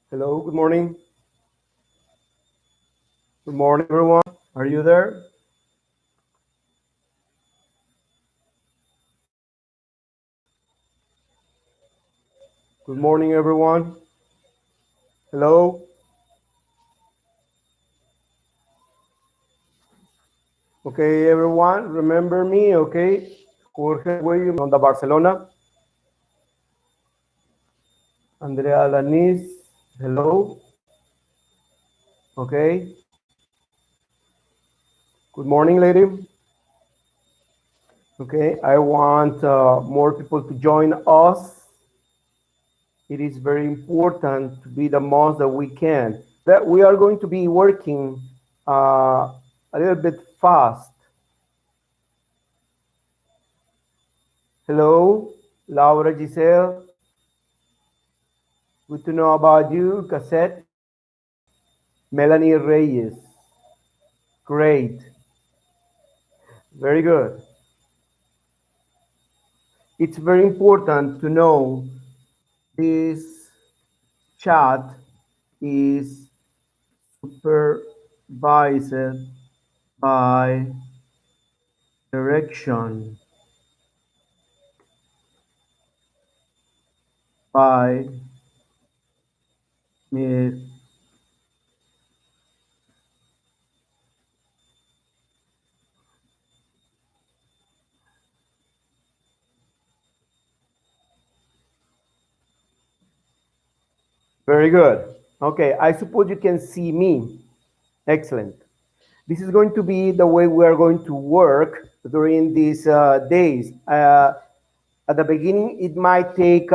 Hello, good morning. Good morning, everyone. Are you there? Good morning, everyone. Hello. Okay, everyone, remember me, okay? Jorge William on the Barcelona. Andrea Lanis. Hello. Okay. Good morning, lady. Okay, I want more people to join us. It is very important to be the most that we can. That we are going to be working a little bit fast. Hello, Laura Giselle. Good to know about you, Cassette. Melanie Reyes. Great. Very good. It's very important to know this chat is supervised by direction by Miss. Very good. Okay, I suppose you can see me. Excellent. This is going to be the way we are going to work during these days. At the beginning, it might take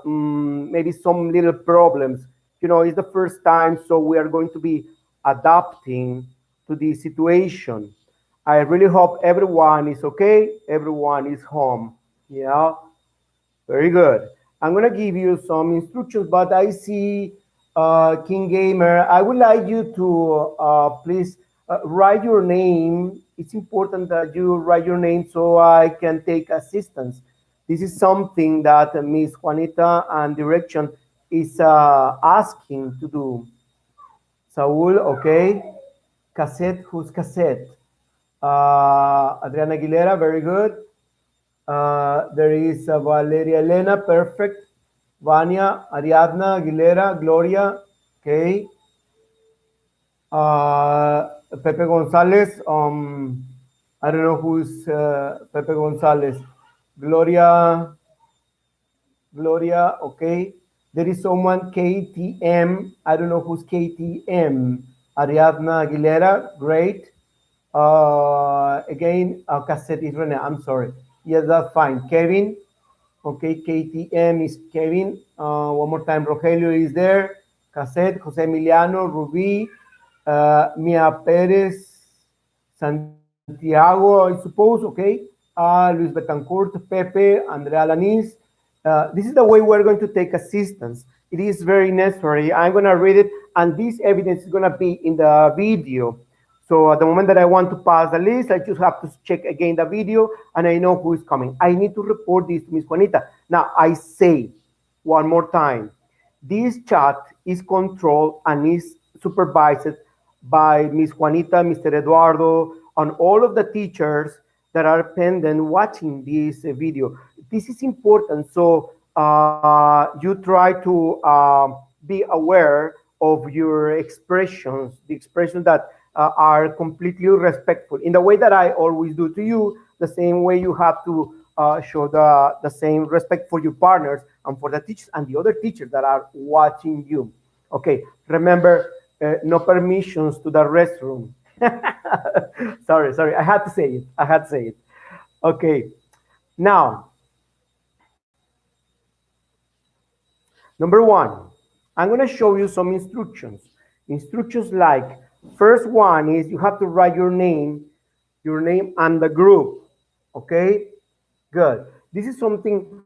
maybe some little problems. You know, it's the first time, so we are going to be adapting to the situation. I really hope everyone is okay, everyone is home. Yeah, very good. I'm gonna give you some instructions, but I see King Gamer. I would like you to please write your name. It's important that you write your name so I can take assistance. This is something that Miss Juanita and direction is asking to do. Saul, okay. Cassette, who's cassette? Adriana Aguilera, very good. There is Valeria Elena, perfect. Vania, Ariadna, Aguilera, Gloria, okay. Pepe Gonzalez, I don't know who's Pepe Gonzalez. Gloria, Gloria, okay. There is someone KTM, I don't know who's KTM. Ariadna Aguilera, great. Again, cassette is Rene, I'm sorry. Yes, that's fine. Kevin, okay, KTM is Kevin. One more time, Rogelio is there. Cassette, Jose Emiliano, Ruby, Mia Perez, Santiago, I suppose, okay. Luis Betancourt, Pepe, Andrea Lanis. This is the way we're going to take assistance. It is very necessary. I'm going to read it, and this evidence is going to be in the video. So at the moment that I want to pass the list, I just have to check again the video and I know who is coming. I need to report this to Miss Juanita. Now I say one more time, this chat is controlled and is supervised by Miss Juanita, Mr. Eduardo, and all of the teachers that are pending watching this video. This is important. So you try to be aware of your expressions, the expressions that are completely respectful in the way that I always do to you, the same way you have to show the same respect for your partners and for the teachers and the other teachers that are watching you. Okay, remember, no permissions to the restroom. Sorry, I had to say it. I had to say it. Okay, now, number one, I'm going to show you some instructions. Instructions like, first one is you have to write your name and the group. Okay, good. This is something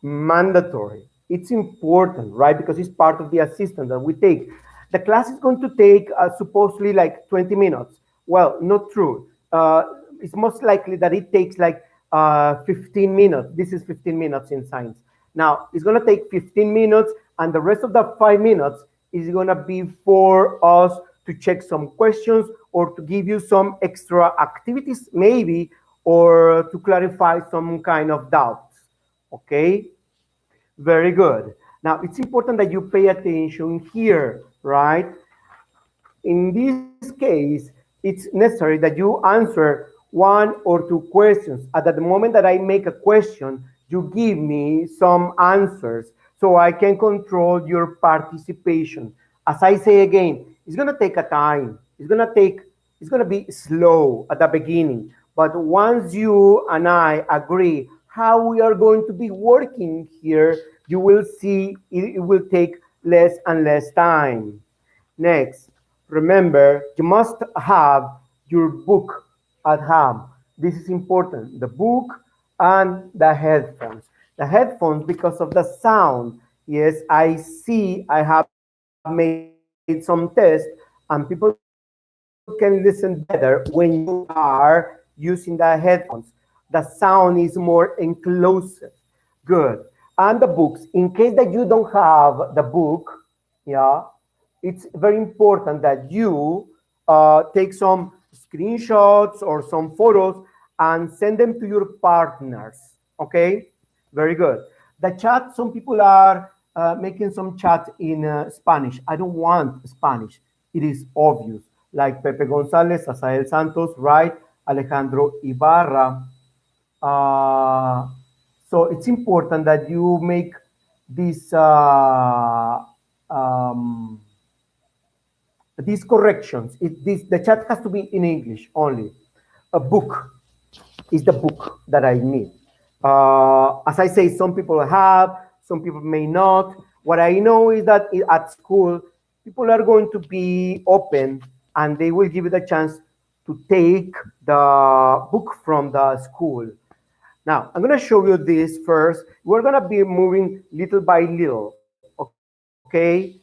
mandatory. It's important, right? Because it's part of the assistance that we take. The class is going to take supposedly like 20 minutes. Well, not true. It's most likely that it takes like 15 minutes. This is 15 minutes in science. Now, it's going to take 15 minutes, and the rest of the 5 minutes is going to be for us to check some questions or to give you some extra activities, maybe, or to clarify some kind of doubts. Okay? Very good. Now, it's important that you pay attention here, right? In this case, it's necessary that you answer one or two questions. At the moment that I make a question, you give me some answers so I can control your participation. As I say again, it's going to take a time. It's going to be slow at the beginning. But once you and I agree how we are going to be working here, you will see it will take less and less time. Next, remember, you must have your book at hand. This is important, the book and the headphones. The headphones because of the sound. Yes, I see I have made some tests and people can listen better when you are using the headphones. The sound is more inclusive. Good. And the books, in case that you don't have the book, yeah, it's very important that you take some screenshots or some photos and send them to your partners. Okay, very good. The chat, some people are making some chat in Spanish. I don't want Spanish. It is obvious. Like Pepe Gonzalez, Asael Santos, right? Alejandro Ibarra. Uh, so it's important that you make this um, these corrections. The chat has to be in English only. A book is the book that I need. As I say, some people have, some people may not. What I know is that at school, people are going to be open and they will give you the chance to take the book from the school. Now, I'm going to show you this first. We're going to be moving little by little, okay?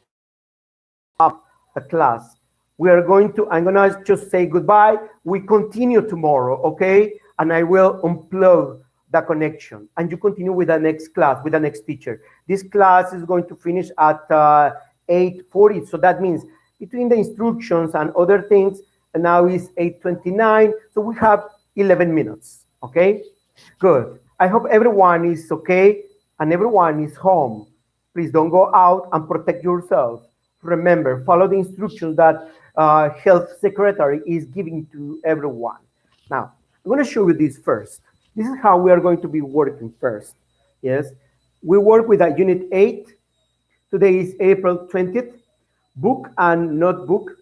The class. We are going to, I'm going to just say goodbye. We continue tomorrow, okay? And I will unplug the connection. And you continue with the next class, with the next teacher. This class is going to finish at 8:40. So that means between the instructions and other things, and now is 8:29. So we have 11 minutes, okay? Good. I hope everyone is okay and everyone is home. Please don't go out and protect yourself. Remember, follow the instructions that health secretary is giving to everyone. Now, I'm going to show you this first. This is how we are going to be working first. Yes, we work with a unit 8. Today is April 20th. Book and notebook,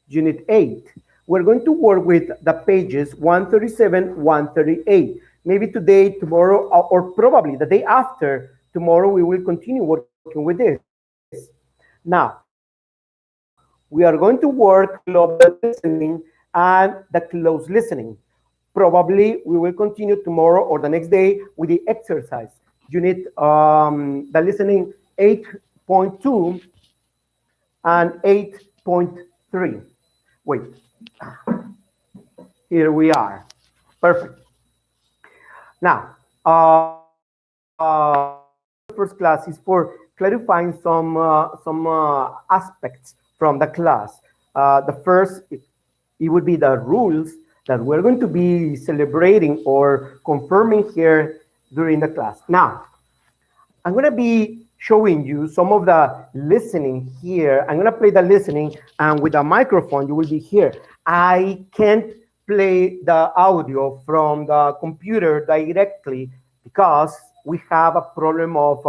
unit 8. We're going to work with the pages 137, 138. Maybe today, tomorrow, or probably the day after tomorrow, we will continue working with this. Now, we are going to work global listening and the close listening. Probably we will continue tomorrow or the next day with the exercise. Unit, the listening 8.2 and 8.3. Wait, here we are. Perfect. Now, first class is for clarifying some aspects from the class. The first, it would be the rules that we're going to be celebrating or confirming here during the class. Now, I'm going to be showing you some of the listening here. I'm going to play the listening, and with the microphone, you will be here. I can't play the audio from the computer directly because we have a problem of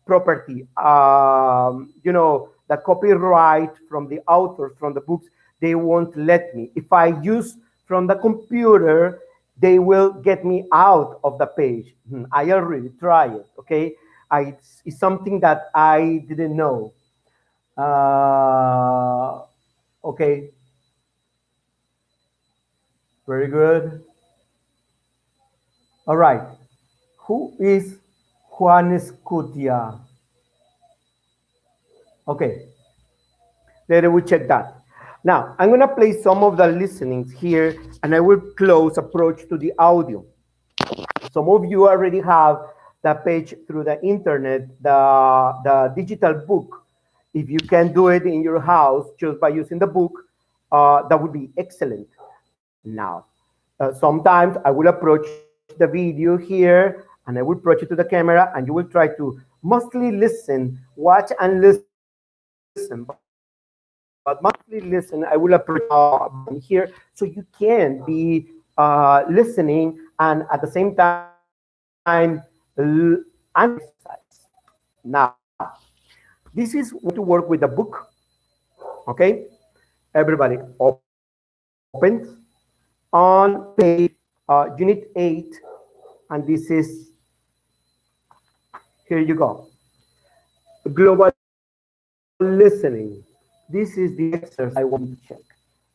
property. The copyright from the authors, from the books, they won't let me. If I use from the computer, they will get me out of the page. I already tried it, okay? It's something that I didn't know. Okay. Very good. All right. Who is Juan Escutia? Okay. Later we check that. Now, I'm going to play some of the listenings here, and I will close approach to the audio. Some of you already have the page through the internet, the digital book. If you can do it in your house just by using the book, that would be excellent. Now, sometimes I will approach the video here and I will approach it to the camera and you will try to mostly listen, watch and listen, but mostly listen. I will approach here so you can be listening and at the same time analyze exercise. Now, this is going to work with the book. Okay, everybody open on page unit 8, and this is, here you go, global listening. This is the exercise I want you to check.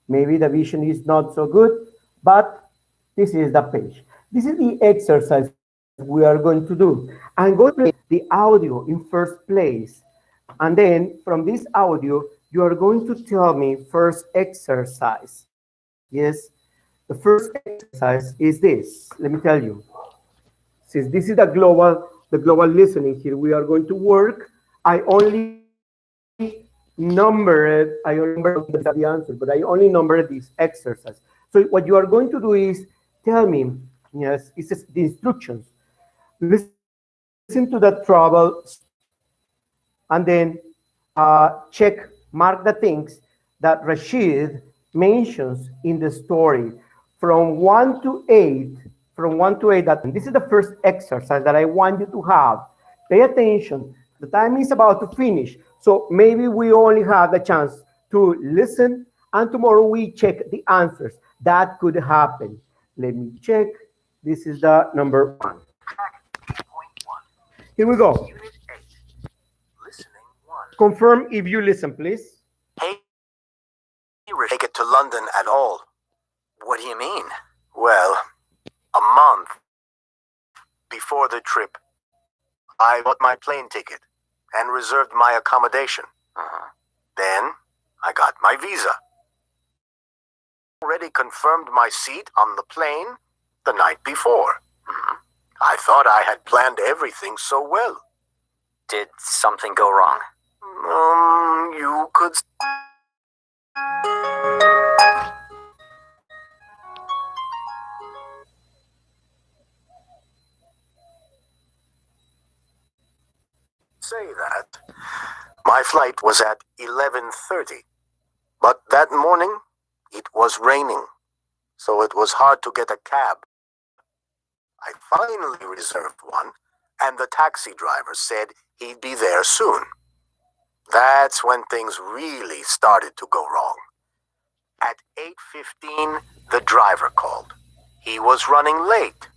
Maybe the vision is not so good, but this is the page. This is the exercise we are going to do. I'm going to play the audio in first place. And then from this audio, you are going to tell me first exercise. Yes, the first exercise is this. Let me tell you. Since this is the global listening here, we are going to work. I only numbered, I only numbered the answer, but I only numbered this exercise. So what you are going to do is tell me, yes, it's just the instructions. Listen to the trouble, and then check, mark the things that Rashid mentions in the story from 1 to 8. From 1 to 8, that this is the first exercise that I want you to have. Pay attention. The time is about to finish. So maybe we only have the chance to listen and tomorrow we check the answers. That could happen. Let me check. This is the number 1. Here we go. Confirm if you listen, please. Hey, make it to London at all. What do you mean? Well, a month before the trip, I bought my plane ticket and reserved my accommodation. Then I got my visa. Already confirmed my seat on the plane the night before. I thought I had planned everything so well. Did something go wrong? You could say that. My flight was at 11:30, but that morning it was raining, so it was hard to get a cab. I finally reserved one, and the taxi driver said he'd be there soon. That's when things really started to go wrong. At 8:15, the driver called. He was running late.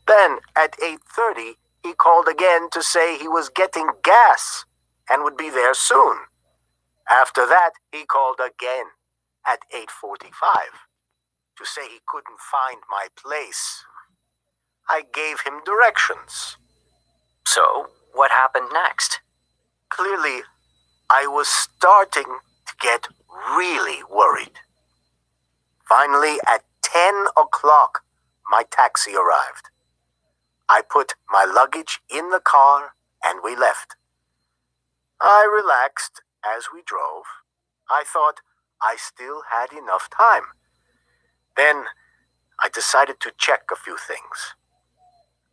Then at 8:30, he called again to say he was getting gas and would be there soon. After that, he called again at 8:45 to say he couldn't find my place. I gave him directions. So, what happened next? Clearly, I was starting to get really worried. Finally, at 10 o'clock, my taxi arrived. I put my luggage in the car and we left. I relaxed as we drove. I thought I still had enough time. Then I decided to check a few things.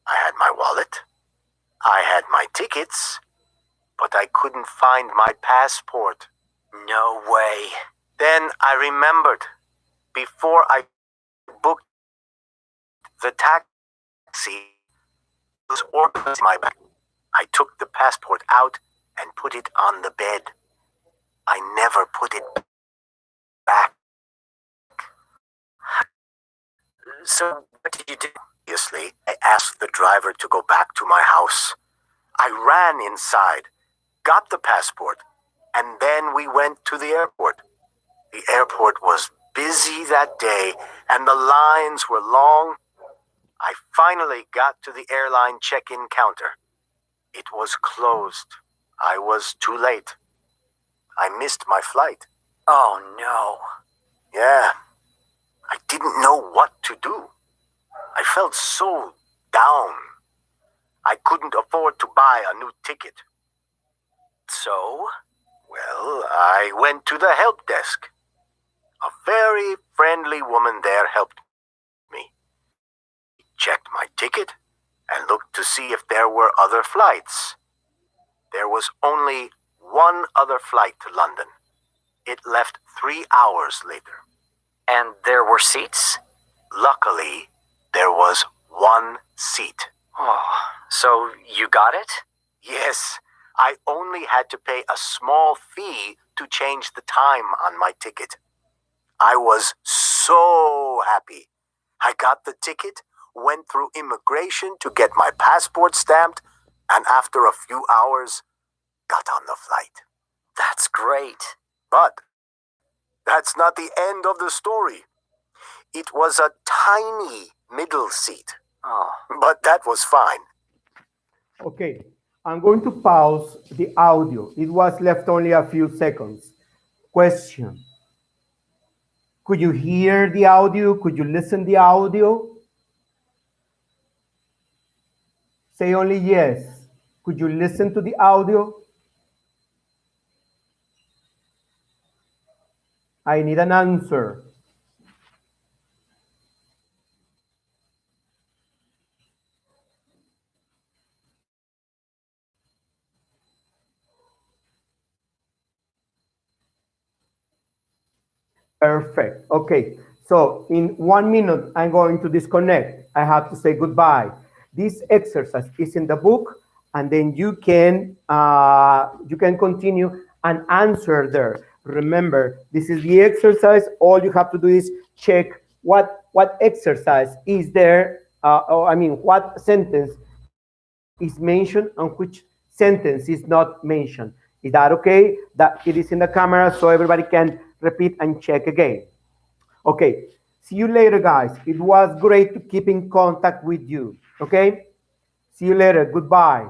I had my wallet. I had my tickets, but I couldn't find my passport. No way. Then I remembered, before I booked the taxi, was organizing my bag. I took the passport out and put it on the bed. I never put it back. So, what did you do? Obviously, I asked the driver to go back to my house. I ran inside, got the passport, and then we went to the airport. The airport was busy that day, and the lines were long. I finally got to the airline check-in counter. It was closed. I was too late. I missed my flight. Oh no. Yeah. I didn't know what to do. I felt so down. I couldn't afford to buy a new ticket. So? Well, I went to the help desk. A very friendly woman there helped me. Checked my ticket and looked to see if there were other flights. There was only one other flight to London. It left 3 hours later. And there were seats? Luckily, there was one seat. Oh, so you got it? Yes, I only had to pay a small fee to change the time on my ticket. I was so happy. I got the ticket, went through immigration to get my passport stamped, and after a few hours, got on the flight. That's great. But that's not the end of the story. It was a tiny middle seat, Oh. but that was fine. Okay, I'm going to pause the audio. It was left only a few seconds. Question. Could you hear the audio? Could you listen the audio? Say only yes. Could you listen to the audio? I need an answer. Perfect. Okay. So in 1 minute, I'm going to disconnect. I have to say goodbye. This exercise is in the book, and then you can continue and answer there. Remember, this is the exercise. All you have to do is check what exercise is there, what sentence is mentioned and which sentence is not mentioned. Is that okay? That it is in the camera so everybody can repeat and check again. Okay, see you later, guys. It was great to keep in contact with you. Okay, see you later. Goodbye.